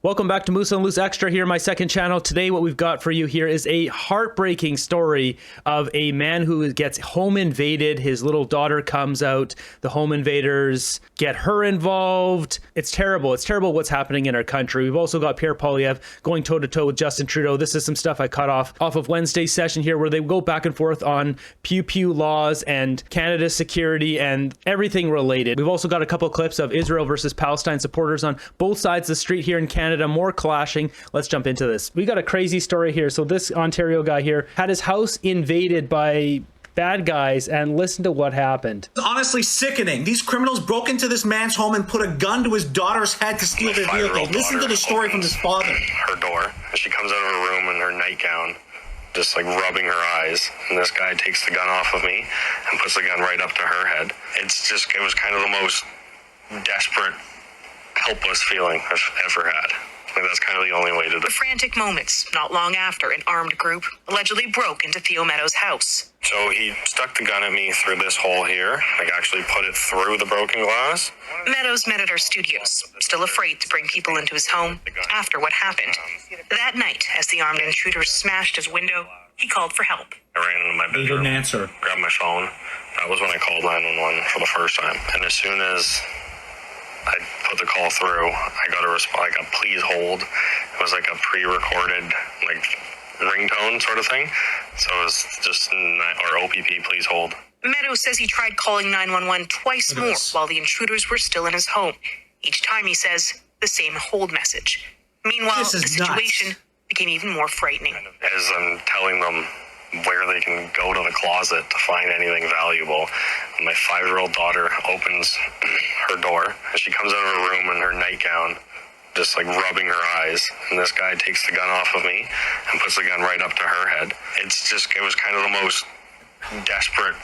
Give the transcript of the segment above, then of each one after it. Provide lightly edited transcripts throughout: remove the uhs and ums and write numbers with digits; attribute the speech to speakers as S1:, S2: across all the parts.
S1: Welcome back to Moose on Loose Extra here, my second channel. Today what we've got for you here is a heartbreaking story of a man who gets home invaded. His little daughter comes out. The home invaders get her involved. It's terrible. It's terrible what's happening in our country. We've also got Pierre Poilievre going toe-to-toe with Justin Trudeau. This is some stuff I cut off of Wednesday's session here where they go back and forth on PEW laws and Canada's security and everything related. We've also got a couple clips of Israel versus Palestine supporters on both sides of the street here in Canada. More clashing. Let's jump into this. We got a crazy story here. So this Ontario guy here had his house invaded by bad guys, and listen to what happened.
S2: Honestly sickening. These criminals broke into this man's home and put a gun to his daughter's head to steal their vehicle. Listen to the story from this father.
S3: Her door, and she comes out of her room in her nightgown, just like rubbing her eyes, and this guy takes the gun off of me and puts the gun right up to her head. It was kind of the most desperate, helpless feeling I've ever had. Like, that's kind of the only way to do it.
S4: The frantic moments, not long after an armed group allegedly broke into Theo Meadows' house.
S3: So he stuck the gun at me through this hole here, like actually put it through the broken glass.
S4: Meadows met at our studios, still afraid to bring people into his home after what happened. That night, as the armed intruders smashed his window, he called for help.
S3: I ran into my bedroom,
S2: He didn't answer.
S3: grabbed my phone. That was when I called 911 for the first time. And as soon as I put the call through, I got a response, like a please hold. It was like a pre-recorded, like, ringtone sort of thing. So it was just, or OPP, please hold.
S4: Meadows says he tried calling 911 twice more while the intruders were still in his home. Each time, he says, the same hold message. Meanwhile, the situation became even more frightening.
S3: As I'm telling them where they can go to the closet to find anything valuable, my 5-year-old daughter opens her door, and she comes out of her room in her nightgown, just like rubbing her eyes, and this guy takes the gun off of me and puts the gun right up to her head. It was kind of the most desperate,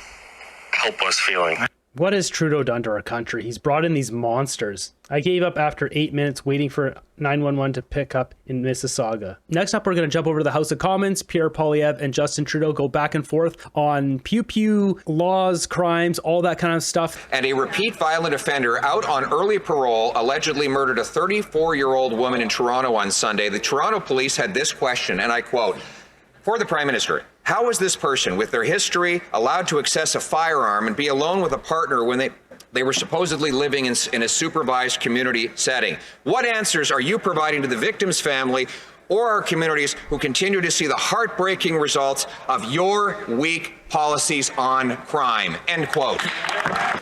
S3: helpless feeling.
S1: What has Trudeau done to our country? He's brought in these monsters. I gave up after 8 minutes waiting for 911 to pick up in Mississauga. Next up, we're going to jump over to the House of Commons. Pierre Poilievre and Justin Trudeau go back and forth on PEW laws, crimes, all that kind of stuff.
S5: And a repeat violent offender out on early parole allegedly murdered a 34-year-old woman in Toronto on Sunday. The Toronto police had this question, and I quote, "For the Prime Minister, how was this person with their history allowed to access a firearm and be alone with a partner when they were supposedly living in a supervised community setting? What answers are you providing to the victim's family or our communities who continue to see the heartbreaking results of your weak policies on crime?" End quote.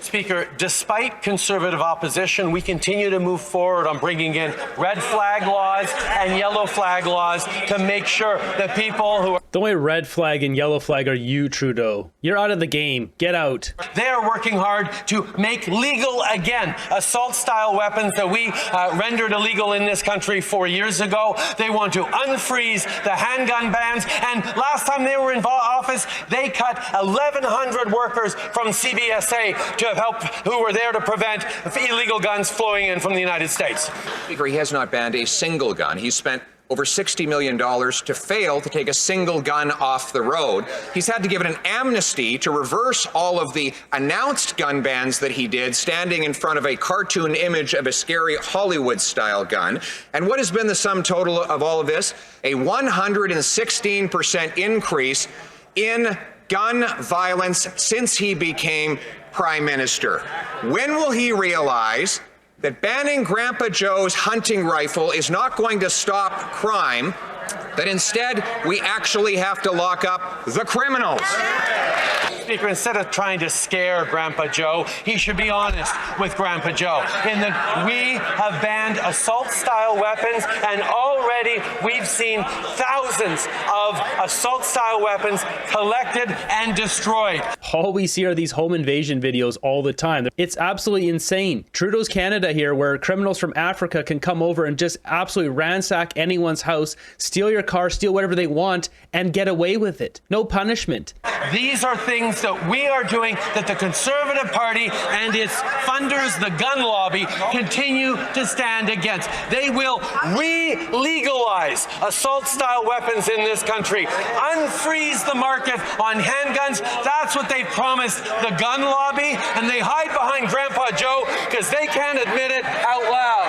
S6: Speaker, despite Conservative opposition, we continue to move forward on bringing in red flag laws and yellow flag laws to make sure that people who are...
S1: The only red flag and yellow flag are you, Trudeau. You're out of the game. Get out.
S6: They are working hard to make legal again assault-style weapons that we rendered illegal in this country 4 years ago. They want to unfreeze the handgun bans, and last time they were in office, they cut 1,100 workers from CBSA to help, who were there to prevent illegal guns flowing in from the United States.
S5: Speaker, he has not banned a single gun. He spent over $60 million to fail to take a single gun off the road. He's had to give it an amnesty to reverse all of the announced gun bans that he did, standing in front of a cartoon image of a scary Hollywood-style gun. And what has been the sum total of all of this? A 116% increase in gun violence since he became Prime Minister. When will he realize that banning Grandpa Joe's hunting rifle is not going to stop crime, that instead we actually have to lock up the criminals?
S6: Speaker, instead of trying to scare Grandpa Joe, he should be honest with Grandpa Joe in that we have banned assault-style weapons, and already we've seen thousands of assault-style weapons collected and destroyed.
S1: All we see are these home invasion videos all the time. It's absolutely insane. Trudeau's Canada here, where criminals from Africa can come over and just absolutely ransack anyone's house, steal your car, steal whatever they want, and get away with it. No punishment.
S6: These are things that we are doing that the Conservative Party and its funders, the gun lobby, continue to stand against. They will re-legalize assault-style weapons in this country, unfreeze the market on handguns. That's what they promised the gun lobby, and they hide behind Grandpa Joe because they can't admit it out loud.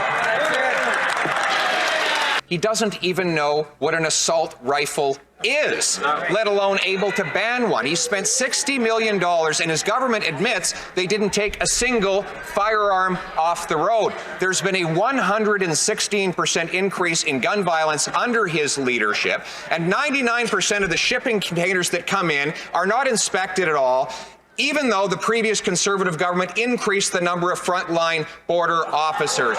S5: He doesn't even know what an assault rifle is, let alone able to ban one. He spent $60 million, and his government admits they didn't take a single firearm off the road. There's been a 116% increase in gun violence under his leadership, and 99% of the shipping containers that come in are not inspected at all, even though the previous Conservative government increased the number of frontline border officers.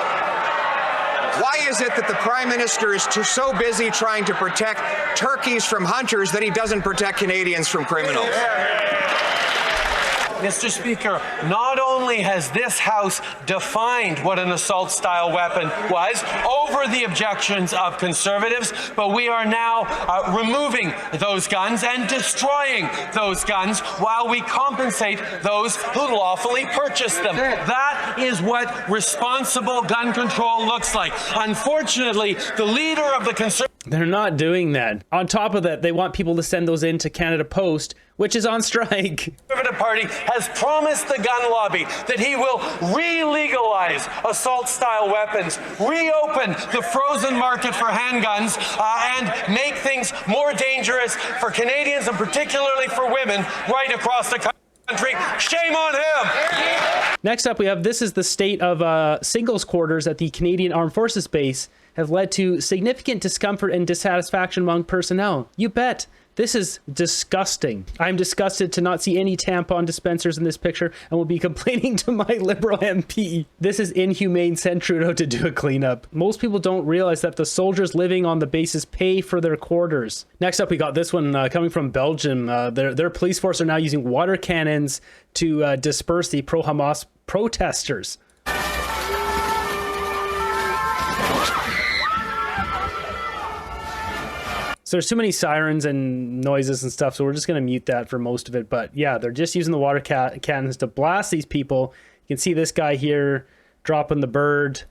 S5: Why is it that the Prime Minister is so busy trying to protect turkeys from hunters that he doesn't protect Canadians from criminals?
S6: Mr. Speaker, not only has this House defined what an assault-style weapon was over the objections of Conservatives, but we are now removing those guns and destroying those guns while we compensate those who lawfully purchased them. That is what responsible gun control looks like. Unfortunately, the leader of the Conservative...
S1: They're not doing that. On top of that, they want people to send those in to Canada Post, which is on strike.
S6: The Conservative Party has promised the gun lobby that he will re-legalize assault-style weapons, reopen the frozen market for handguns, and make things more dangerous for Canadians and particularly for women right across the country. Shame on him!
S1: Next up, we have this is the state of singles quarters at the Canadian Armed Forces Base have led to significant discomfort and dissatisfaction among personnel. You bet. This is disgusting. I'm disgusted to not see any tampon dispensers in this picture and will be complaining to my Liberal MP. This is inhumane. Send Trudeau to do a cleanup. Most people don't realize that the soldiers living on the bases pay for their quarters. Next up, we got this one coming from Belgium. Their police force are now using water cannons to disperse the pro-Hamas protesters. So there's too many sirens and noises and stuff, so we're just going to mute that for most of it. But yeah, they're just using the water cannons to blast these people. You can see this guy here dropping the bird.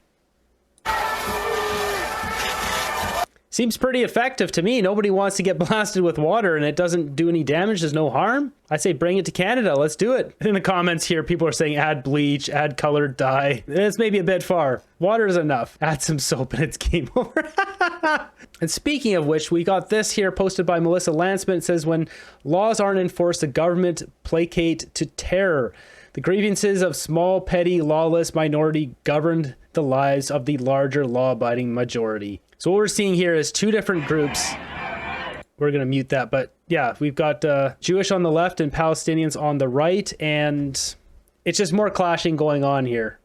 S1: Seems pretty effective to me. Nobody wants to get blasted with water and it doesn't do any damage. There's no harm. I say bring it to Canada. Let's do it. In the comments here, people are saying add bleach, add colored dye. It's maybe a bit far. Water is enough. Add some soap and it's game over. And speaking of which, we got this here posted by Melissa Lansman. It says, when laws aren't enforced, the government placate to terror. The grievances of small, petty, lawless minority governed the lives of the larger law-abiding majority. So what we're seeing here is two different groups. We're going to mute that. But yeah, we've got Jewish on the left and Palestinians on the right. And it's just more clashing going on here.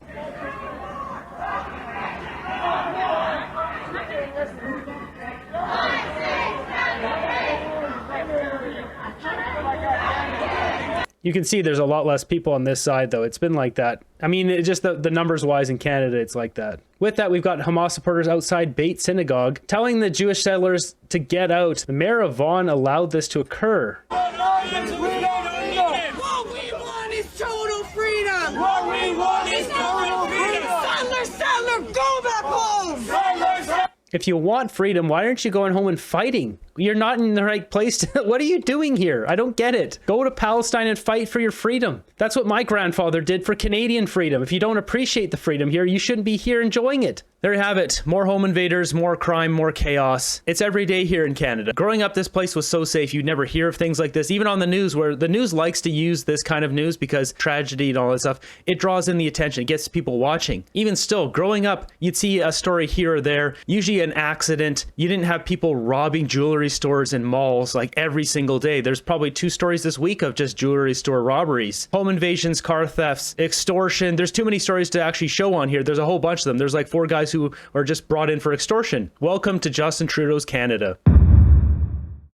S1: You can see there's a lot less people on this side, though. It's been like that. I mean, it just the numbers wise in Canada, it's like that. With that, we've got Hamas supporters outside Beit Synagogue telling the Jewish settlers to get out. The mayor of Vaughan allowed this to occur.
S7: What we want is total freedom. What we want is total freedom. Settler, go back home.
S1: If you want freedom, why aren't you going home and fighting? You're not in the right place. What are you doing here? I don't get it. Go to Palestine and fight for your freedom. That's what my grandfather did for Canadian freedom. If you don't appreciate the freedom here, you shouldn't be here enjoying it. There you have it. More home invaders, more crime, more chaos. It's every day here in Canada. Growing up, this place was so safe. You'd never hear of things like this, even on the news, where the news likes to use this kind of news because tragedy and all that stuff, it draws in the attention. It gets people watching. Even still, growing up, you'd see a story here or there, usually an accident. You didn't have people robbing jewelry stores and malls like every single day. There's probably 2 stories this week of just jewelry store robberies, home invasions, car thefts, extortion. There's too many stories to actually show on here. There's a whole bunch of them. There's like 4 guys who are just brought in for extortion. Welcome to Justin Trudeau's Canada.